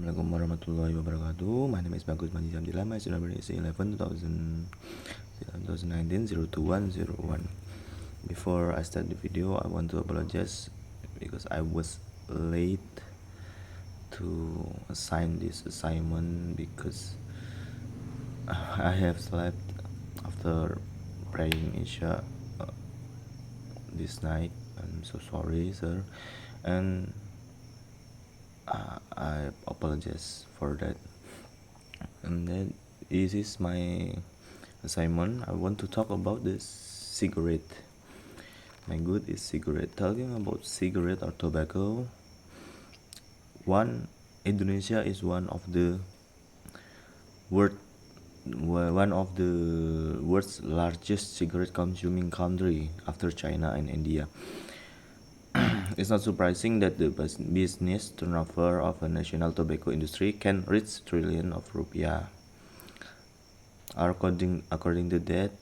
Assalamualaikum warahmatullahi wabarakatuh. My name is Bagus Manji Samdila. My student number is 11 2019 02101. Before I start the video, I want to apologize because I was late to assign this assignment because I have slept after praying Isha this night. I'm so sorry, sir, and I apologize for that. And then this is my assignment. I want to talk about the cigarette. My good is cigarette. Talking about cigarette or tobacco, Indonesia is one of the world's largest cigarette consuming country after China and India. It's not surprising that the business turnover of a national tobacco industry can reach trillion of rupiah. According to that,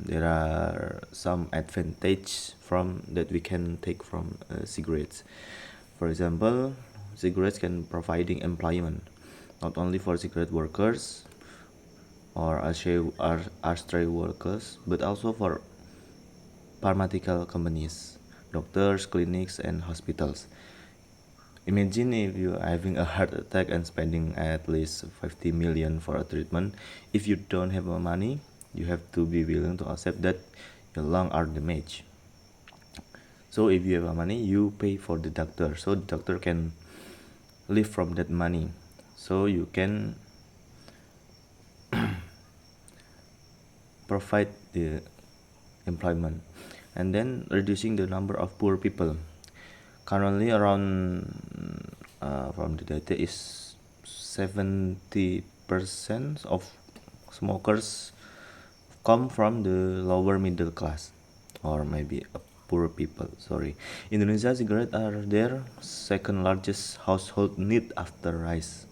there are some advantage from that we can take from cigarettes. For example, cigarettes can providing employment not only for cigarette workers or ashtray workers, but also for pharmaceutical companies, doctors, clinics, and hospitals. Imagine if you are having a heart attack and spending at least 50 million for a treatment. If you don't have money, you have to be willing to accept that your lungs are damaged. So if you have money, you pay for the doctor, so the doctor can live from that money. So you can provide the employment, and then reducing the number of poor people. Currently around from the data is 70% of smokers come from the lower middle class, or maybe poor people. Sorry, Indonesia cigarettes are their second largest household need after rice.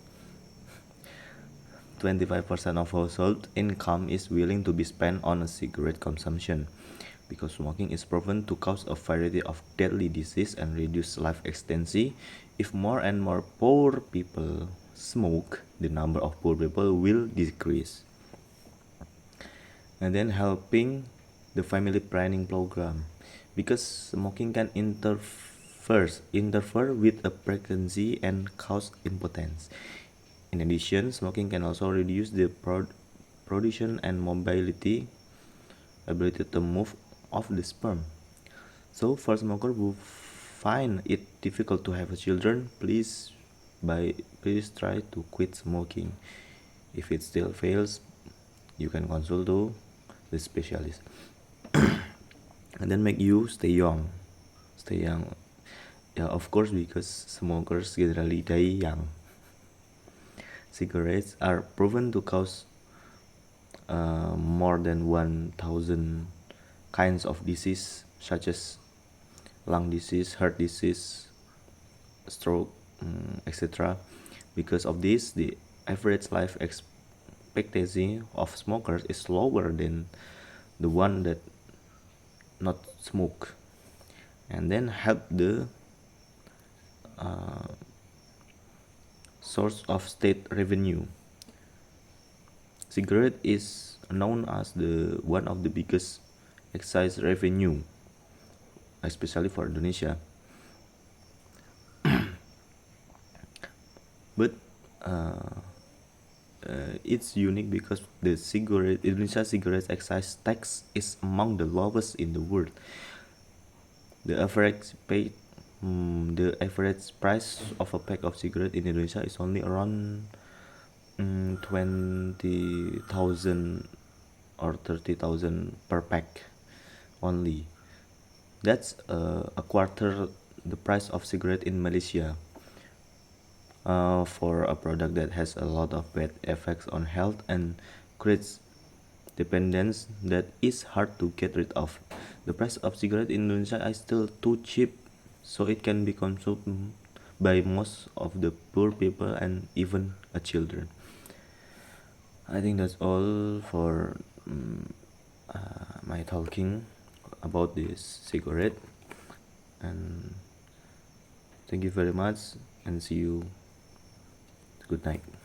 25% of household income is willing to be spent on a cigarette consumption, because smoking is proven to cause a variety of deadly disease and reduce life expectancy. If more and more poor people smoke, the number of poor people will decrease. And then helping the family planning program, because smoking can interfere with a pregnancy and cause impotence. In addition, smoking can also reduce the production and mobility ability to move of the sperm. So for smokers who find it difficult to have children, please try to quit smoking. If it still fails, you can consult to the specialist. And then make you stay young. Yeah, of course, because smokers generally die young. Cigarettes are proven to cause more than 1,000 kinds of disease, such as lung disease, heart disease, stroke, etc. Because of this, the average life expectancy of smokers is lower than the one that not smoke. And then help the source of state revenue. Cigarette is known as the one of the biggest excise revenue, especially for Indonesia. But it's unique because the Indonesia cigarette excise tax is among the lowest in the world. The average price of a pack of cigarette in Indonesia is only around 20,000 or 30,000 per pack only. That's a quarter the price of cigarette in Malaysia. For a product that has a lot of bad effects on health and creates dependence that is hard to get rid of. The price of cigarette in Indonesia is still too cheap, so it can be consumed by most of the poor people and even children. I think that's all for my talking about this cigarette, and thank you very much, and see you Good night.